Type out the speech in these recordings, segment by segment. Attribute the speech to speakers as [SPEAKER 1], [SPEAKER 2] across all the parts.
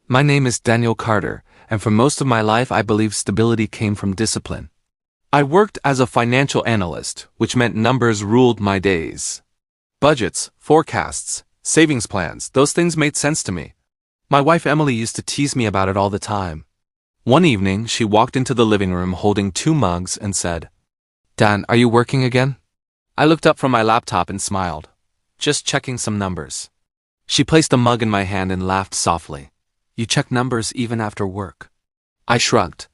[SPEAKER 1] My name is Daniel Carter, and for most of my life I believe stability came from discipline. I worked as a financial analyst, which meant numbers ruled my days. Budgets, forecasts, savings plans, those things made sense to me. My wife Emily used to tease me about it all the time. One evening, she walked into the living room holding 2 mugs and said, "Dan, are you working again?" I looked up from my laptop and smiled. "Just checking some numbers." She placed a mug in my hand and laughed softly. "You check numbers even after work." I shrugged.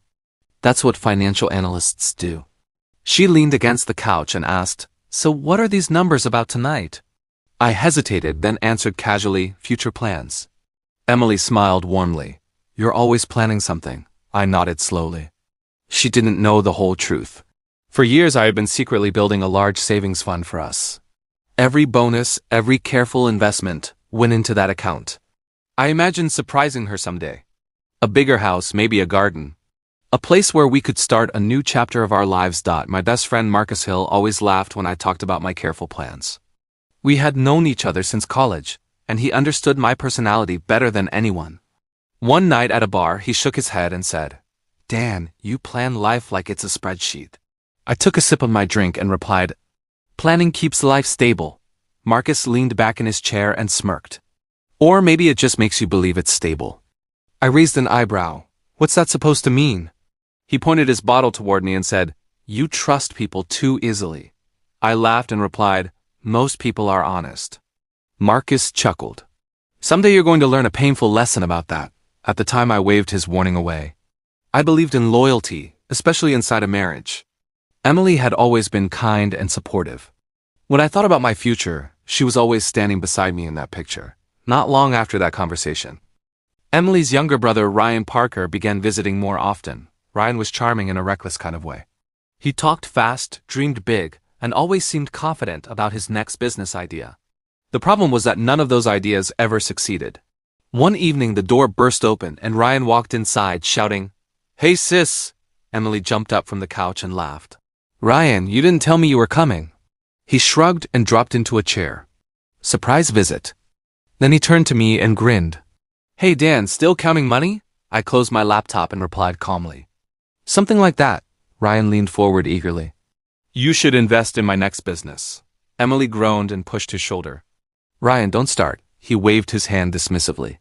[SPEAKER 1] "That's what financial analysts do." She leaned against the couch and asked, "So what are these numbers about tonight?" I hesitated, then answered casually, "Future plans." Emily smiled warmly. "You're always planning something." I nodded slowly. She didn't know the whole truth. For years I had been secretly building a large savings fund for us. Every bonus, every careful investment went into that account. I imagined surprising her someday. A bigger house, maybe a garden. A place where we could start a new chapter of our lives. My best friend Marcus Hill always laughed when I talked about my careful plans. We had known each other since college, and he understood my personality better than anyone. One night at a bar, he shook his head and said, "Dan, you plan life like it's a spreadsheet." I took a sip of my drink and replied, "Planning keeps life stable." Marcus leaned back in his chair and smirked. "Or maybe it just makes you believe it's stable." I raised an eyebrow. "What's that supposed to mean?" He pointed his bottle toward me and said, "You trust people too easily." I laughed and replied, "Most people are honest." Marcus chuckled. "Someday you're going to learn a painful lesson about that." At the time I waved his warning away. I believed in loyalty, especially inside a marriage. Emily had always been kind and supportive. When I thought about my future, she was always standing beside me in that picture. Not long after that conversation, Emily's younger brother Ryan Parker began visiting more often. Ryan was charming in a reckless kind of way. He talked fast, dreamed big, and always seemed confident about his next business idea. The problem was that none of those ideas ever succeeded. One evening the door burst open and Ryan walked inside shouting, "Hey sis!" Emily jumped up from the couch and laughed. "Ryan, you didn't tell me you were coming." He shrugged and dropped into a chair. "Surprise visit." Then he turned to me and grinned. "Hey Dan, still counting money?" I closed my laptop and replied calmly, "Something like that." Ryan leaned forward eagerly. "You should invest in my next business." Emily groaned and pushed his shoulder. "Ryan, don't start." He waved his hand dismissively.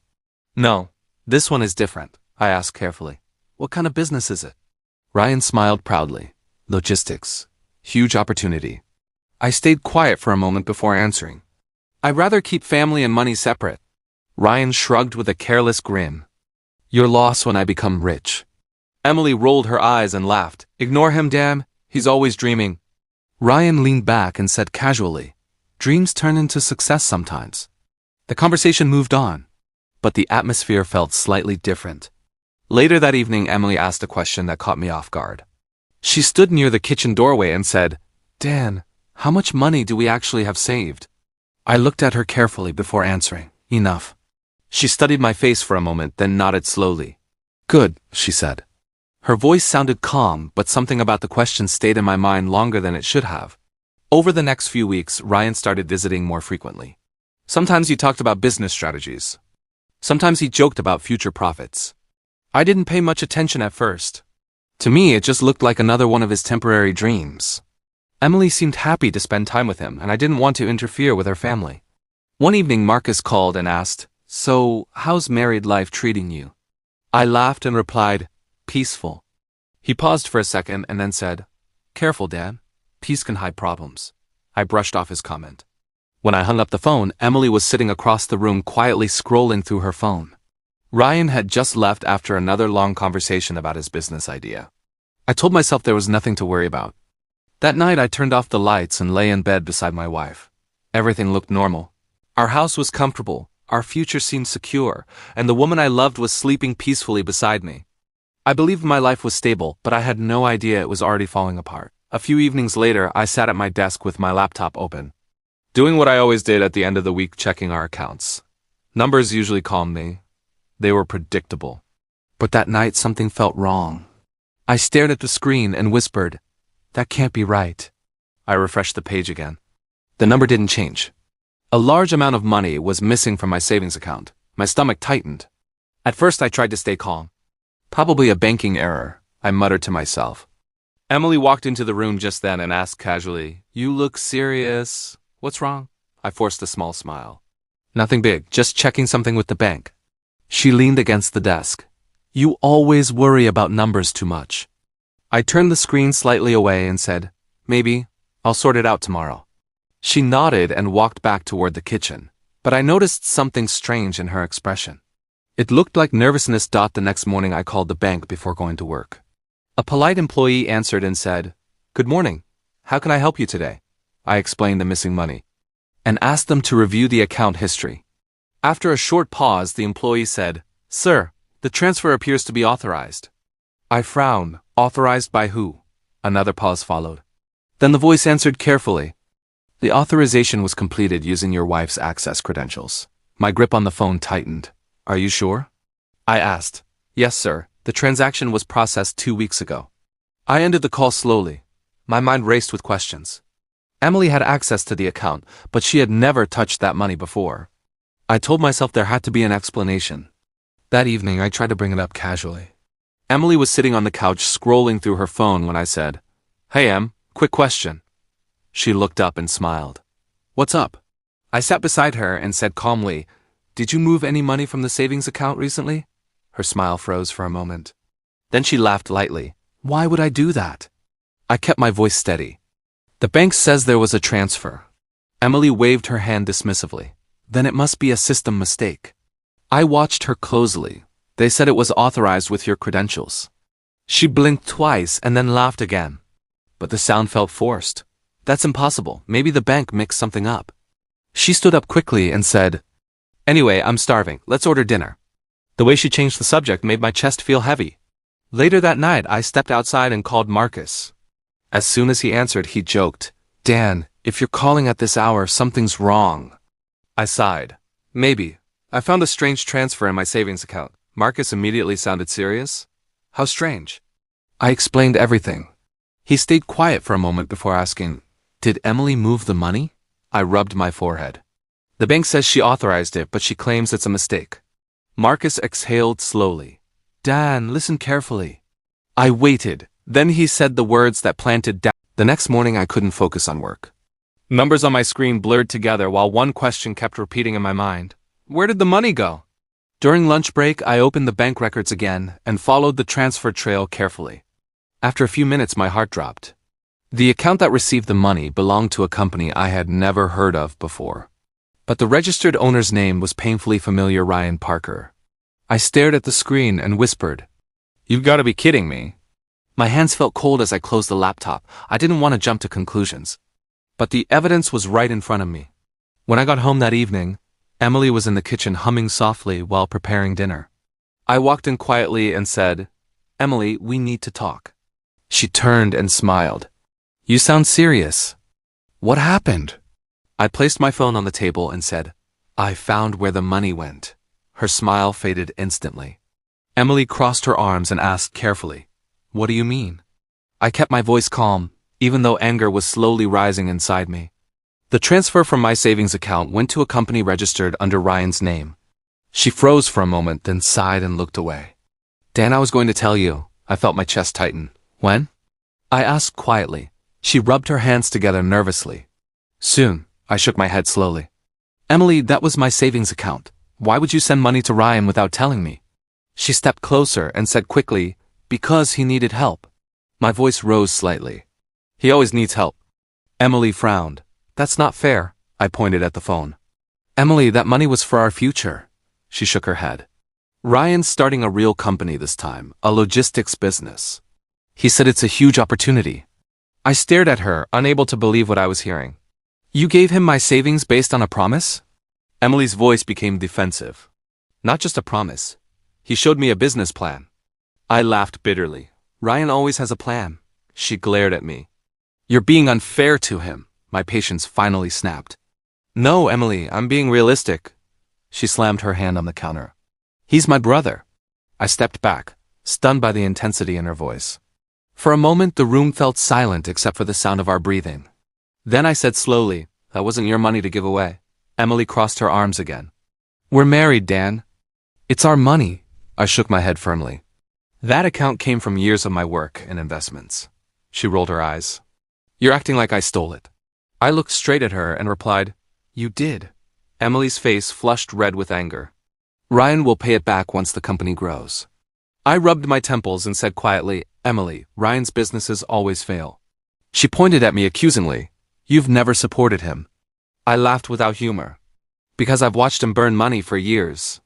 [SPEAKER 1] "No, this one is different," I asked carefully. "What kind of business is it?" Ryan smiled proudly. "Logistics. Huge opportunity." I stayed quiet for a moment before answering. "I'd rather keep family and money separate." Ryan shrugged with a careless grin. "Your loss when I become rich." Emily rolled her eyes and laughed. "Ignore him, Dan. He's always dreaming." Ryan leaned back and said casually, "Dreams turn into success sometimes." The conversation moved on, but the atmosphere felt slightly different. Later that evening, Emily asked a question that caught me off guard. She stood near the kitchen doorway and said, "Dan, how much money do we actually have saved?" I looked at her carefully before answering, "Enough." She studied my face for a moment, then nodded slowly. "Good," she said. Her voice sounded calm, but something about the question stayed in my mind longer than it should have. Over the next few weeks, Ryan started visiting more frequently. Sometimes he talked about business strategies. Sometimes he joked about future profits. I didn't pay much attention at first. To me, it just looked like another one of his temporary dreams. Emily seemed happy to spend time with him, and I didn't want to interfere with her family. One evening, Marcus called and asked, "So, how's married life treating you?" I laughed and replied, "Peaceful." He paused for a second and then said, "Careful, Dan. Peace can hide problems." I brushed off his comment. When I hung up the phone, Emily was sitting across the room quietly scrolling through her phone. Ryan had just left after another long conversation about his business idea. I told myself there was nothing to worry about. That night I turned off the lights and lay in bed beside my wife. Everything looked normal. Our house was comfortable, our future seemed secure, and the woman I loved was sleeping peacefully beside me. I believed my life was stable, but I had no idea it was already falling apart. A few evenings later, I sat at my desk with my laptop open, doing what I always did at the end of the week, checking our accounts. Numbers usually calmed me. They were predictable. But that night something felt wrong. I stared at the screen and whispered, "That can't be right." I refreshed the page again. The number didn't change. A large amount of money was missing from my savings account. My stomach tightened. At first I tried to stay calm. Probably a banking error, I muttered to myself. Emily walked into the room just then and asked casually, "You look serious. What's wrong?" I forced a small smile. "Nothing big, just checking something with the bank." She leaned against the desk. "You always worry about numbers too much." I turned the screen slightly away and said, "Maybe. I'll sort it out tomorrow." She nodded and walked back toward the kitchen, but I noticed something strange in her expression. It looked like nervousness. The next morning I called the bank before going to work. A polite employee answered and said, "Good morning. How can I help you today?" I explained the missing money and asked them to review the account history. After a short pause, the employee said, "Sir, the transfer appears to be authorized." I frowned. "Authorized by who?" Another pause followed. Then the voice answered carefully, "The authorization was completed using your wife's access credentials." My grip on the phone tightened. "Are you sure?" I asked. "Yes, sir. The transaction was processed 2 weeks ago." I ended the call slowly. My mind raced with questions. Emily had access to the account, but she had never touched that money before. I told myself there had to be an explanation. That evening, I tried to bring it up casually. Emily was sitting on the couch scrolling through her phone when I said, "Hey, Em, quick question." She looked up and smiled. "What's up?" I sat beside her and said calmly, "Did you move any money from the savings account recently?" Her smile froze for a moment. Then she laughed lightly. "Why would I do that?" I kept my voice steady. "The bank says there was a transfer." Emily waved her hand dismissively. "Then it must be a system mistake." I watched her closely. "They said it was authorized with your credentials." She blinked twice and then laughed again. But the sound felt forced. "That's impossible. Maybe the bank mixed something up." She stood up quickly and said, "Anyway, I'm starving. Let's order dinner." The way she changed the subject made my chest feel heavy. Later that night, I stepped outside and called Marcus. As soon as he answered, he joked, "Dan, if you're calling at this hour, something's wrong." I sighed. "Maybe. I found a strange transfer in my savings account." Marcus immediately sounded serious. "How strange?" I explained everything. He stayed quiet for a moment before asking, "Did Emily move the money?" I rubbed my forehead. "The bank says she authorized it, but she claims it's a mistake." Marcus exhaled slowly. "Dan, listen carefully." I waited. Then he said the words that planted doubt. The next morning I couldn't focus on work. Numbers on my screen blurred together while one question kept repeating in my mind. Where did the money go? During lunch break, I opened the bank records again and followed the transfer trail carefully. After a few minutes, my heart dropped. The account that received the money belonged to a company I had never heard of before. But the registered owner's name was painfully familiar: Ryan Parker. I stared at the screen and whispered, "You've got to be kidding me." My hands felt cold as I closed the laptop. I didn't want to jump to conclusions. But the evidence was right in front of me. When I got home that evening, Emily was in the kitchen humming softly while preparing dinner. I walked in quietly and said, "Emily, we need to talk." She turned and smiled. "You sound serious. What happened?" I placed my phone on the table and said, "I found where the money went." Her smile faded instantly. Emily crossed her arms and asked carefully, "What do you mean?" I kept my voice calm, even though anger was slowly rising inside me. The transfer from my savings account went to a company registered under Ryan's name. She froze for a moment, then sighed and looked away. "Dan, I was going to tell you." I felt my chest tighten. "When?" I asked quietly. She rubbed her hands together nervously. "Soon." I shook my head slowly. "Emily, that was my savings account. Why would you send money to Ryan without telling me?" She stepped closer and said quickly, "Because he needed help." My voice rose slightly. "He always needs help." Emily frowned. "That's not fair." I pointed at the phone. "Emily, that money was for our future." She shook her head. "Ryan's starting a real company this time, a logistics business. He said it's a huge opportunity." I stared at her, unable to believe what I was hearing. "You gave him my savings based on a promise?" Emily's voice became defensive. "Not just a promise. He showed me a business plan." I laughed bitterly. "Ryan always has a plan." She glared at me. "You're being unfair to him." My patience finally snapped. "No, Emily, I'm being realistic." She slammed her hand on the counter. "He's my brother." I stepped back, stunned by the intensity in her voice. For a moment, the room felt silent except for the sound of our breathing. Then I said slowly, "That wasn't your money to give away." Emily crossed her arms again. "We're married, Dan. It's our money. I shook my head firmly. That account came from years of my work and investments. She rolled her eyes. You're acting like I stole it. I looked straight at her and replied, You did. Emily's face flushed red with anger. Ryan will pay it back once the company grows. I rubbed my temples and said quietly, Emily, Ryan's businesses always fail. She pointed at me accusingly. You've never supported him. I laughed without humor. Because I've watched him burn money for years.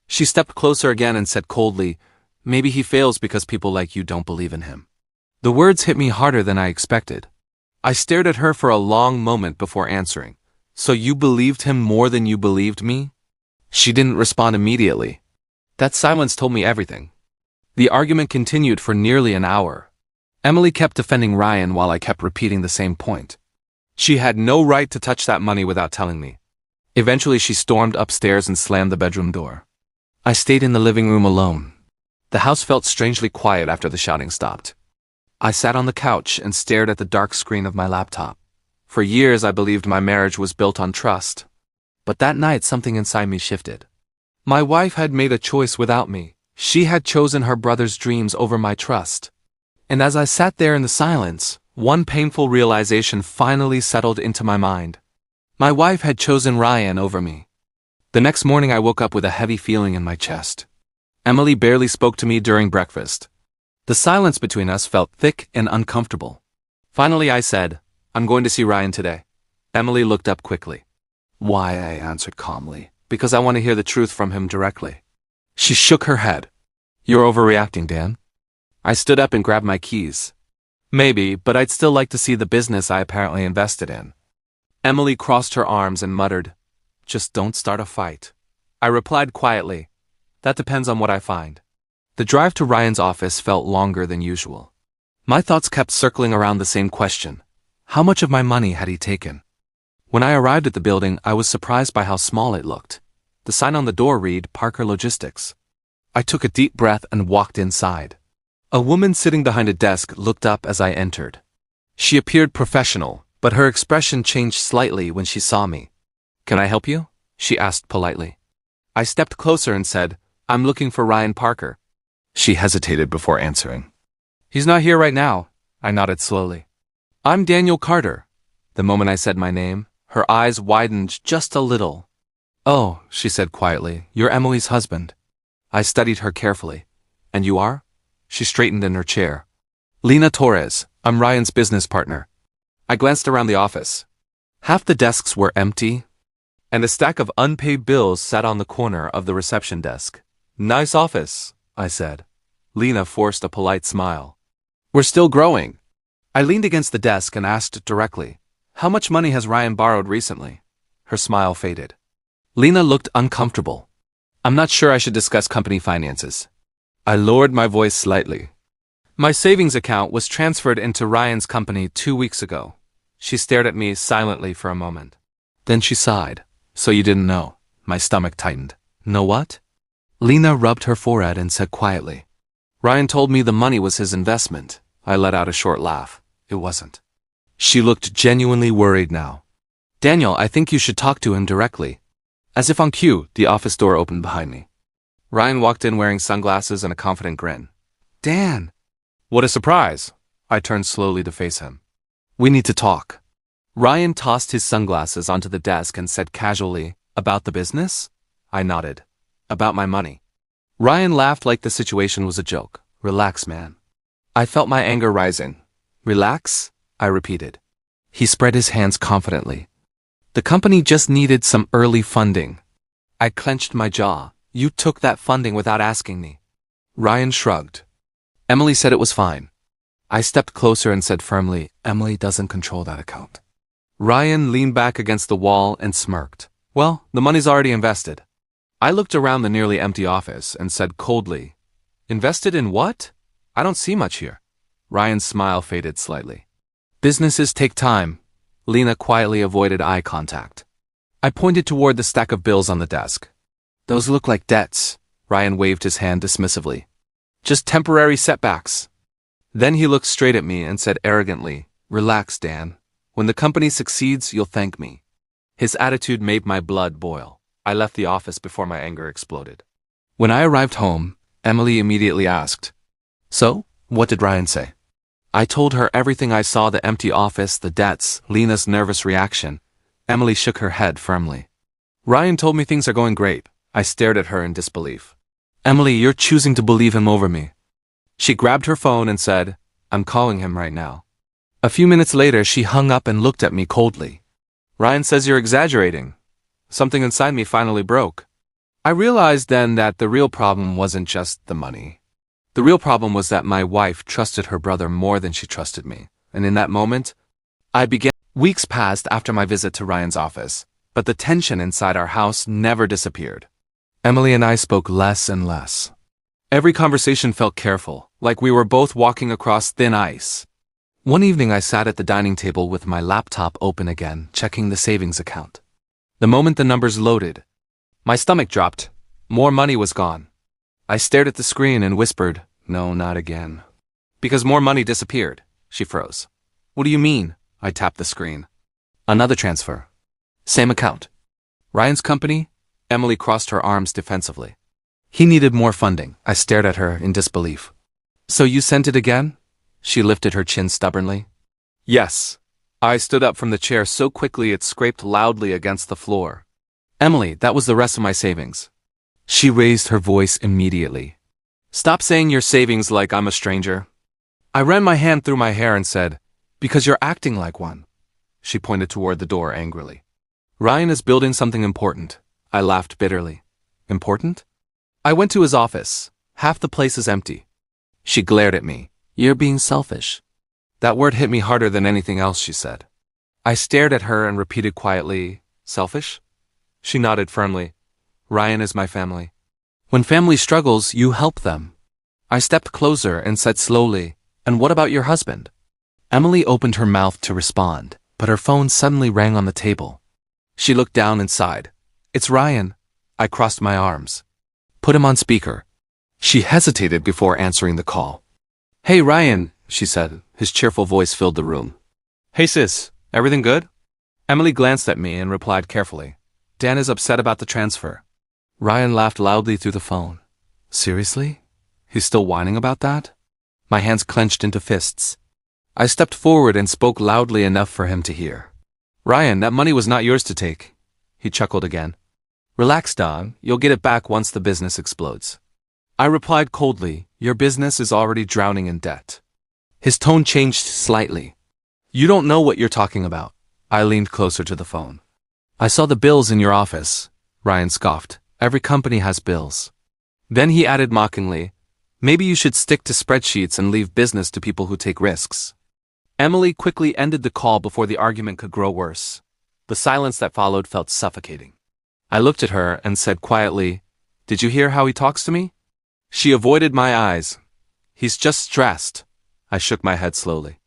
[SPEAKER 1] She stepped closer again and said coldly, Maybe he fails because people like you don't believe in him. The words hit me harder than I expected. I stared at her for a long moment before answering. So you believed him more than you believed me? She didn't respond immediately. That silence told me everything. The argument continued for nearly an hour. Emily kept defending Ryan while I kept repeating the same point. She had no right to touch that money without telling me. Eventually she stormed upstairs and slammed the bedroom door. I stayed in the living room alone. The house felt strangely quiet after the shouting stopped. I sat on the couch and stared at the dark screen of my laptop. For years I believed my marriage was built on trust. But that night something inside me shifted. My wife had made a choice without me. She had chosen her brother's dreams over my trust. And as I sat there in the silence, one painful realization finally settled into my mind. My wife had chosen Ryan over me. The next morning I woke up with a heavy feeling in my chest. Emily barely spoke to me during breakfast. The silence between us felt thick and uncomfortable. Finally I said, I'm going to see Ryan today. Emily looked up quickly. Why? I answered calmly. Because I want to hear the truth from him directly. She shook her head. You're overreacting, Dan. I stood up and grabbed my keys. Maybe, but I'd still like to see the business I apparently invested in. Emily crossed her arms and muttered, Just don't start a fight. I replied quietly, That depends on what I find. The drive to Ryan's office felt longer than usual. My thoughts kept circling around the same question. How much of my money had he taken? When I arrived at the building, I was surprised by how small it looked. The sign on the door read, Parker Logistics. I took a deep breath and walked inside. A woman sitting behind a desk looked up as I entered. She appeared professional, but her expression changed slightly when she saw me. Can I help you? She asked politely. I stepped closer and said, I'm looking for Ryan Parker. She hesitated before answering. He's not here right now, I nodded slowly. I'm Daniel Carter. The moment I said my name, her eyes widened just a little. Oh, she said quietly, you're Emily's husband. I studied her carefully. And you are? She straightened in her chair. Lena Torres, I'm Ryan's business partner. I glanced around the office. Half the desks were empty, and a stack of unpaid bills sat on the corner of the reception desk. Nice office, I said. Lena forced a polite smile. We're still growing. I leaned against the desk and asked directly, How much money has Ryan borrowed recently? Her smile faded. Lena looked uncomfortable. I'm not sure I should discuss company finances. I lowered my voice slightly. My savings account was transferred into Ryan's company 2 weeks ago. She stared at me silently for a moment. Then she sighed. So you didn't know. My stomach tightened. Know what? Lena rubbed her forehead and said quietly. Ryan told me the money was his investment. I let out a short laugh. It wasn't. She looked genuinely worried now. Daniel, I think you should talk to him directly. As if on cue, the office door opened behind me. Ryan walked in wearing sunglasses and a confident grin. Dan! What a surprise! I turned slowly to face him. We need to talk. Ryan tossed his sunglasses onto the desk and said casually, About the business? I nodded. About my money. Ryan laughed like the situation was a joke. Relax, man. I felt my anger rising. Relax? I repeated. He spread his hands confidently. The company just needed some early funding. I clenched my jaw. You took that funding without asking me. Ryan shrugged. Emily said it was fine. I stepped closer and said firmly, Emily doesn't control that account. Ryan leaned back against the wall and smirked. Well, the money's already invested. I looked around the nearly empty office and said coldly, Invested in what? I don't see much here. Ryan's smile faded slightly. Businesses take time. Lena quietly avoided eye contact. I pointed toward the stack of bills on the desk. Those look like debts. Ryan waved his hand dismissively. Just temporary setbacks. Then he looked straight at me and said arrogantly, Relax, Dan. When the company succeeds, you'll thank me. His attitude made my blood boil. I left the office before my anger exploded. When I arrived home, Emily immediately asked. So, what did Ryan say? I told her everything I saw: the empty office, the debts, Lena's nervous reaction. Emily shook her head firmly. Ryan told me things are going great. I stared at her in disbelief. Emily, you're choosing to believe him over me. She grabbed her phone and said, I'm calling him right now. A few minutes later, she hung up and looked at me coldly. Ryan says you're exaggerating. Something inside me finally broke. I realized then that the real problem wasn't just the money. The real problem was that my wife trusted her brother more than she trusted me. And in that moment, I began. Weeks passed after my visit to Ryan's office, but the tension inside our house never disappeared. Emily and I spoke less and less. Every conversation felt careful, like we were both walking across thin ice. One evening I sat at the dining table with my laptop open again, checking the savings account. The moment the numbers loaded, my stomach dropped. More money was gone. I stared at the screen and whispered, no, not again. Because more money disappeared. She froze. What do you mean? I tapped the screen. Another transfer. Same account. Ryan's company? Emily crossed her arms defensively. He needed more funding. I stared at her in disbelief. So you sent it again? She lifted her chin stubbornly. Yes. I stood up from the chair so quickly it scraped loudly against the floor. Emily, that was the rest of my savings. She raised her voice immediately. Stop saying your savings like I'm a stranger. I ran my hand through my hair and said, because you're acting like one. She pointed toward the door angrily. Ryan is building something important. I laughed bitterly. Important? I went to his office. Half the place is empty. She glared at me. You're being selfish. That word hit me harder than anything else, she said. I stared at her and repeated quietly, selfish? She nodded firmly. Ryan is my family. When family struggles, you help them. I stepped closer and said slowly, and what about your husband? Emily opened her mouth to respond, but her phone suddenly rang on the table. She looked down and sighed. It's Ryan. I crossed my arms. Put him on speaker. She hesitated before answering the call. Hey Ryan, she said. His cheerful voice filled the room. Hey sis, everything good? Emily glanced at me and replied carefully. Dan is upset about the transfer. Ryan laughed loudly through the phone. Seriously? He's still whining about that? My hands clenched into fists. I stepped forward and spoke loudly enough for him to hear. Ryan, that money was not yours to take. He chuckled again. Relax, Don. You'll get it back once the business explodes. I replied coldly, your business is already drowning in debt. His tone changed slightly. You don't know what you're talking about. I leaned closer to the phone. I saw the bills in your office. Ryan scoffed. Every company has bills. Then he added mockingly, maybe you should stick to spreadsheets and leave business to people who take risks. Emily quickly ended the call before the argument could grow worse. The silence that followed felt suffocating. I looked at her and said quietly, did you hear how he talks to me? She avoided my eyes. He's just stressed. I shook my head slowly.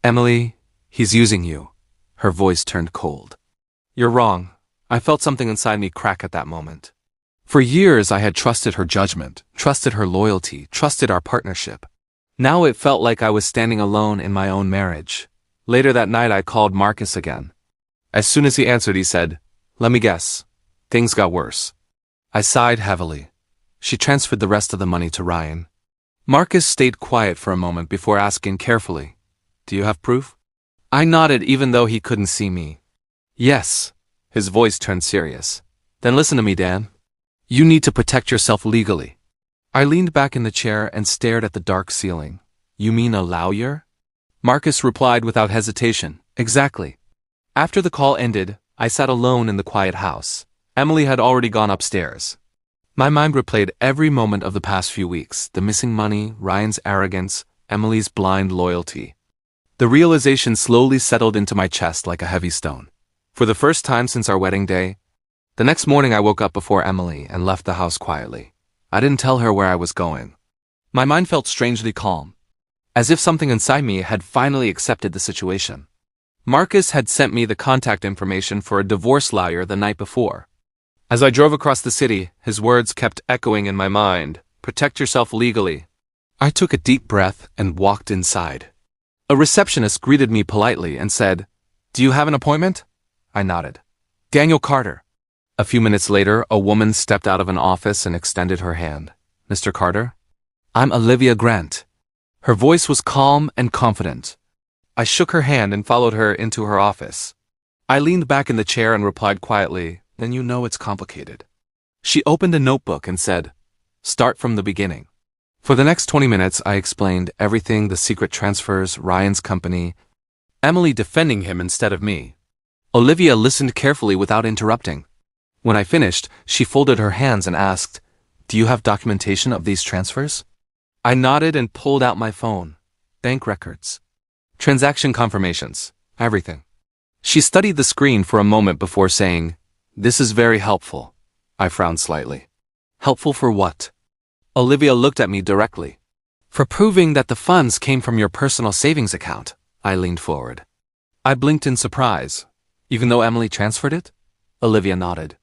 [SPEAKER 1] Emily, he's using you. Her voice turned cold. You're wrong. I felt something inside me crack at that moment. For years I had trusted her judgment, trusted her loyalty, trusted our partnership. Now it felt like I was standing alone in my own marriage. Later that night I called Marcus again. As soon as he answered, he said, let me guess. Things got worse. I sighed heavily. She transferred the rest of the money to Ryan. Marcus stayed quiet for a moment before asking carefully, do you have proof? I nodded even though he couldn't see me. Yes. His voice turned serious. Then listen to me, Dan. You need to protect yourself legally. I leaned back in the chair and stared at the dark ceiling. You mean a lawyer? Marcus replied without hesitation. Exactly. After the call ended, I sat alone in the quiet house. Emily had already gone upstairs. My mind replayed every moment of the past few weeks, the missing money, Ryan's arrogance, Emily's blind loyalty. The realization slowly settled into my chest like a heavy stone. For the first time since our wedding day, the next morning I woke up before Emily and left the house quietly. I didn't tell her where I was going. My mind felt strangely calm, as if something inside me had finally accepted the situation. Marcus had sent me the contact information for a divorce lawyer the night before. As I drove across the city, his words kept echoing in my mind. Protect yourself legally. I took a deep breath and walked inside. A receptionist greeted me politely and said, do you have an appointment? I nodded. Daniel Carter. A few minutes later, a woman stepped out of an office and extended her hand. Mr. Carter? I'm Olivia Grant. Her voice was calm and confident. I shook her hand and followed her into her office. I leaned back in the chair and replied quietly, "Then you know it's complicated." She opened a notebook and said, "Start from the beginning." For the next 20 minutes, I explained everything: the secret transfers, Ryan's company, Emily defending him instead of me. Olivia listened carefully without interrupting. When I finished, she folded her hands and asked, "Do you have documentation of these transfers?" I nodded and pulled out my phone. Bank records, transaction confirmations, everything. She studied the screen for a moment before saying, "This is very helpful." I frowned slightly. Helpful for what? Olivia looked at me directly. "For proving that the funds came from your personal savings account." I leaned forward. I blinked in surprise. "Even though Emily transferred it?" Olivia nodded.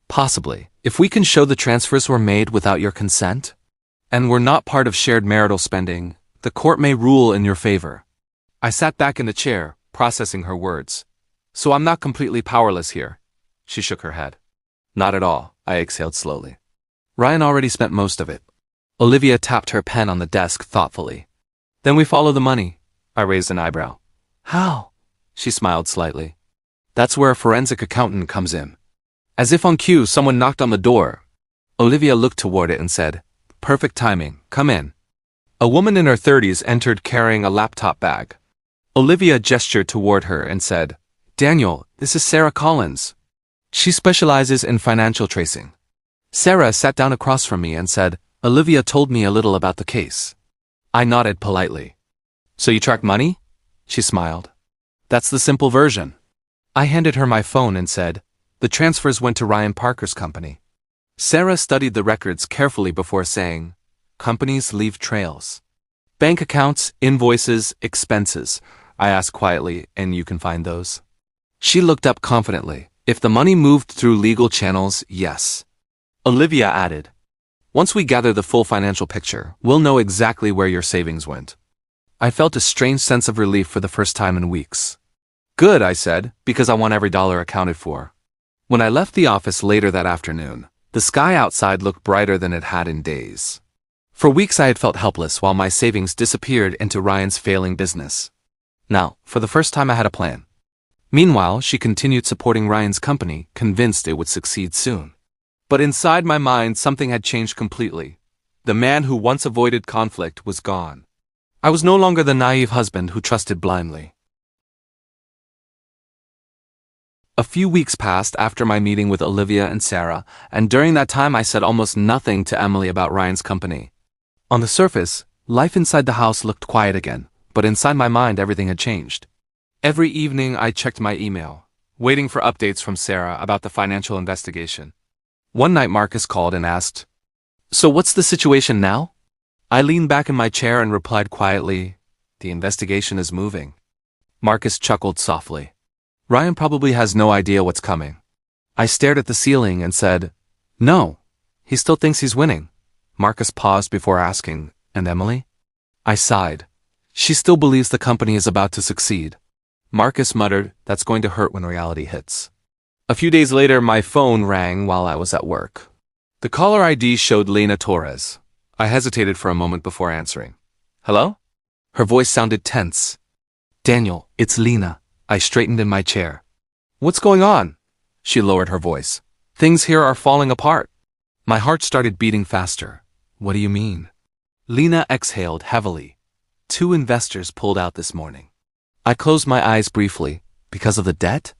[SPEAKER 1] "Possibly, if we can show the transfers were made without your consent, and were not part of shared marital spending, the court may rule in your favor." I sat back in the chair, processing her words. "So I'm not completely powerless here?" She shook her head. "Not at all," I exhaled slowly. "Ryan already spent most of it." Olivia tapped her pen on the desk thoughtfully. "Then we follow the money." I raised an eyebrow. "How?" She smiled slightly. "That's where a forensic accountant comes in." As if on cue, someone knocked on the door. Olivia looked toward it and said, "Perfect timing, come in." A woman in her 30s entered carrying a laptop bag. Olivia gestured toward her and said, "Daniel, this is Sarah Collins. She specializes in financial tracing." Sarah sat down across from me and said, "Olivia told me a little about the case." I nodded politely. "So you tracked money?" She smiled. "That's the simple version." I handed her my phone and said, "The transfers went to Ryan Parker's company." Sarah studied the records carefully before saying, "Companies leave trails. Bank accounts, invoices, expenses." I asked quietly, "And you can find those?" She looked up confidently. "If the money moved through legal channels, yes." Olivia added, "Once we gather the full financial picture, we'll know exactly where your savings went." I felt a strange sense of relief for the first time in weeks. "Good," I said, "because I want every dollar accounted for." When I left the office later that afternoon, the sky outside looked brighter than it had in days. For weeks I had felt helpless while my savings disappeared into Ryan's failing business. Now, for the first time, I had a plan. Meanwhile, she continued supporting Ryan's company, convinced it would succeed soon. But inside my mind, something had changed completely. The man who once avoided conflict was gone. I was no longer the naive husband who trusted blindly. A few weeks passed after my meeting with Olivia and Sarah, and during that time I said almost nothing to Emily about Ryan's company. On the surface, life inside the house looked quiet again, but inside my mind everything had changed. Every evening I checked my email, waiting for updates from Sarah about the financial investigation. One night Marcus called and asked, "So what's the situation now?" I leaned back in my chair and replied quietly, "The investigation is moving." Marcus chuckled softly. "Ryan probably has no idea what's coming." I stared at the ceiling and said, "No, he still thinks he's winning." Marcus paused before asking, "And Emily?" I sighed. "She still believes the company is about to succeed." Marcus muttered, "That's going to hurt when reality hits." A few days later, my phone rang while I was at work. The caller ID showed Lena Torres. I hesitated for a moment before answering. "Hello?" Her voice sounded tense. "Daniel, it's Lena." I straightened in my chair. "What's going on?" She lowered her voice. "Things here are falling apart." My heart started beating faster. "What do you mean?" Lena exhaled heavily. "2 investors pulled out this morning." I closed my eyes briefly. "Because of the debt?"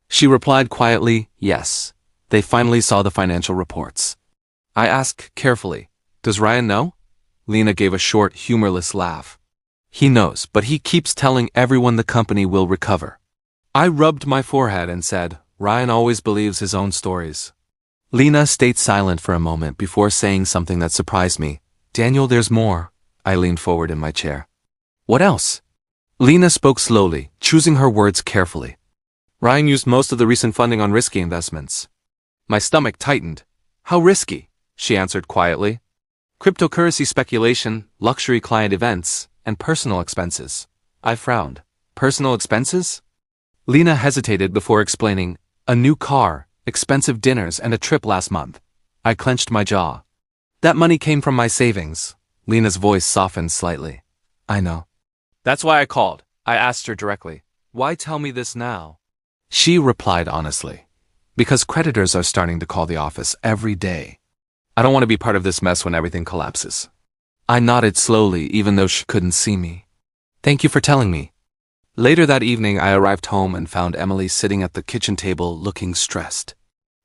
[SPEAKER 1] She replied quietly, "Yes. They finally saw the financial reports." I asked carefully, "Does Ryan know?" Lena gave a short, humorless laugh. "He knows, but he keeps telling everyone the company will recover." I rubbed my forehead and said, "Ryan always believes his own stories." Lena stayed silent for a moment before saying something that surprised me. "Daniel, there's more." I leaned forward in my chair. "What else?" Lena spoke slowly, choosing her words carefully. "Ryan used most of the recent funding on risky investments." My stomach tightened. "How risky?" she answered quietly. "Cryptocurrency speculation, luxury client events, and personal expenses." I frowned. "Personal expenses?" Lena hesitated before explaining, "A new car, expensive dinners, and a trip last month." I clenched my jaw. "That money came from my savings," Lena's voice softened slightly. I know. That's why I called. I asked her directly. Why tell me this now? She replied honestly. Because creditors are starting to call the office every day. I don't want to be part of this mess when everything collapses. I nodded slowly, even though she couldn't see me. Thank you for telling me. Later that evening, I arrived home and found Emily sitting at the kitchen table looking stressed.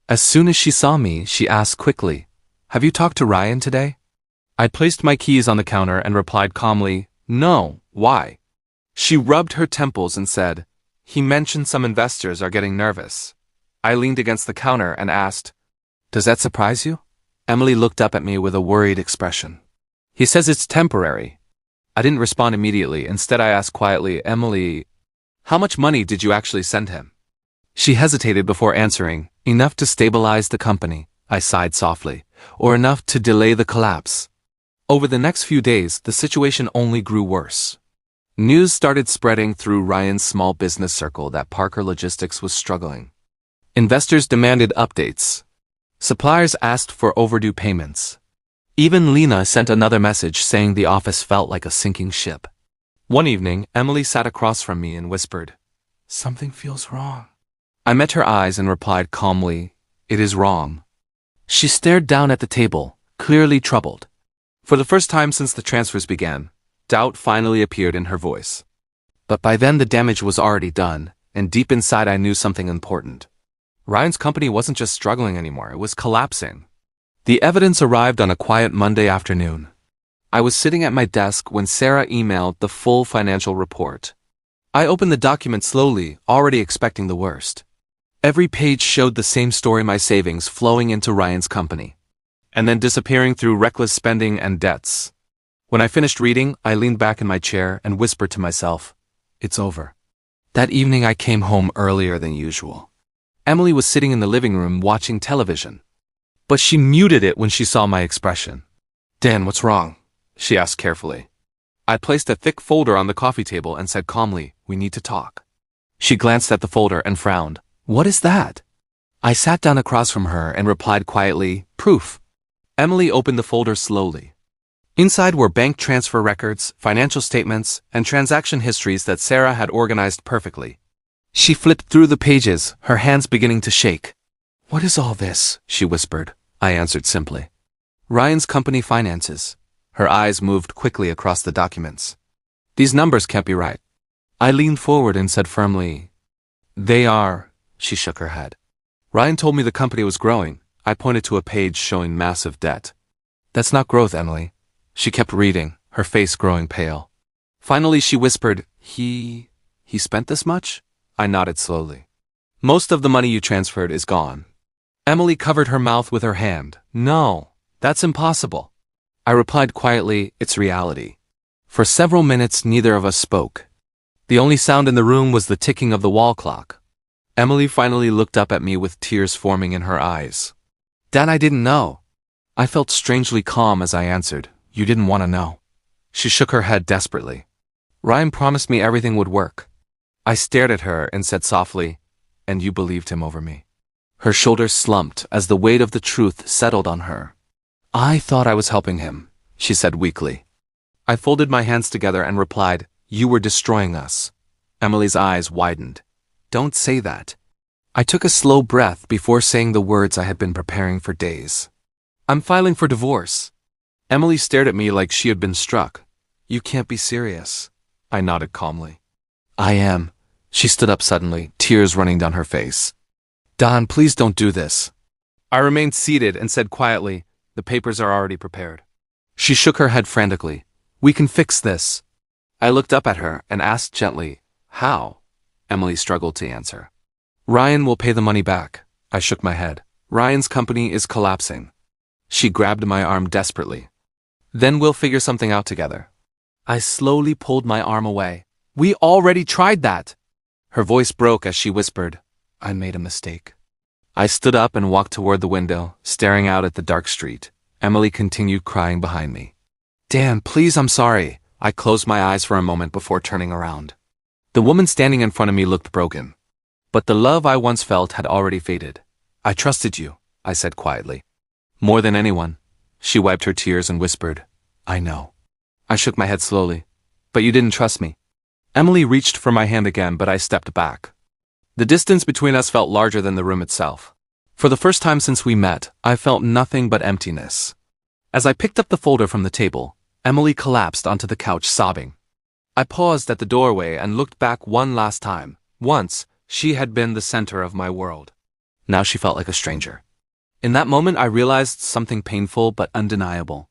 [SPEAKER 1] As soon as she saw me, she asked quickly, Have you talked to Ryan today? I placed my keys on the counter and replied calmly, No, why? She rubbed her temples and said, He mentioned some investors are getting nervous. I leaned against the counter and asked, Does that surprise you? Emily looked up at me with a worried expression. He says it's temporary. I didn't respond immediately. Instead, I asked quietly, Emily, how much money did you actually send him? She hesitated before answering, Enough to stabilize the company, I sighed softly, or enough to delay the collapse. Over the next few days, the situation only grew worse. News started spreading through Ryan's small business circle that Parker Logistics was struggling. Investors demanded updates. Suppliers asked for overdue payments. Even Lena sent another message saying the office felt like a sinking ship. One evening, Emily sat across from me and whispered, Something feels wrong. I met her eyes and replied calmly, It is wrong. She stared down at the table, clearly troubled. For the first time since the transfers began, doubt finally appeared in her voice. But by then the damage was already done, and deep inside I knew something important. Ryan's company wasn't just struggling anymore, it was collapsing. The evidence arrived on a quiet Monday afternoon. I was sitting at my desk when Sarah emailed the full financial report. I opened the document slowly, already expecting the worst. Every page showed the same story: my savings flowing into Ryan's company, and then disappearing through reckless spending and debts. When I finished reading, I leaned back in my chair and whispered to myself, It's over. That evening I came home earlier than usual. Emily was sitting in the living room watching television. But she muted it when she saw my expression. Dan, what's wrong? She asked carefully. I placed a thick folder on the coffee table and said calmly, We need to talk. She glanced at the folder and frowned. What is that? I sat down across from her and replied quietly, Proof. Emily opened the folder slowly. Inside were bank transfer records, financial statements, and transaction histories that Sarah had organized perfectly. She flipped through the pages, her hands beginning to shake. What is all this? She whispered. I answered simply. Ryan's company finances. Her eyes moved quickly across the documents. These numbers can't be right. I leaned forward and said firmly, They are. She shook her head. Ryan told me the company was growing. I pointed to a page showing massive debt. That's not growth, Emily. She kept reading, her face growing pale. Finally she whispered, He spent this much? I nodded slowly. Most of the money you transferred is gone. Emily covered her mouth with her hand. No, that's impossible. I replied quietly, It's reality. For several minutes, neither of us spoke. The only sound in the room was the ticking of the wall clock. Emily finally looked up at me with tears forming in her eyes. Dad, I didn't know. I felt strangely calm as I answered, You didn't want to know. She shook her head desperately. Ryan promised me everything would work. I stared at her and said softly, And you believed him over me. Her shoulders slumped as the weight of the truth settled on her. I thought I was helping him, she said weakly. I folded my hands together and replied, You were destroying us. Emily's eyes widened. Don't say that. I took a slow breath before saying the words I had been preparing for days. I'm filing for divorce. Emily stared at me like she had been struck. You can't be serious. I nodded calmly. I am. She stood up suddenly, tears running down her face. Don, please don't do this. I remained seated and said quietly, The papers are already prepared. She shook her head frantically. We can fix this. I looked up at her and asked gently, How? Emily struggled to answer. Ryan will pay the money back. I shook my head. Ryan's company is collapsing. She grabbed my arm desperately. Then we'll figure something out together. I slowly pulled my arm away. We already tried that. Her voice broke as she whispered, I made a mistake. I stood up and walked toward the window, staring out at the dark street. Emily continued crying behind me. Dan, please, I'm sorry. I closed my eyes for a moment before turning around. The woman standing in front of me looked broken. But the love I once felt had already faded. I trusted you, I said quietly. More than anyone. She wiped her tears and whispered, I know. I shook my head slowly. But you didn't trust me. Emily reached for my hand again, but I stepped back. The distance between us felt larger than the room itself. For the first time since we met, I felt nothing but emptiness. As I picked up the folder from the table, Emily collapsed onto the couch sobbing. I paused at the doorway and looked back one last time. Once, she had been the center of my world. Now she felt like a stranger. In that moment I realized something painful but undeniable.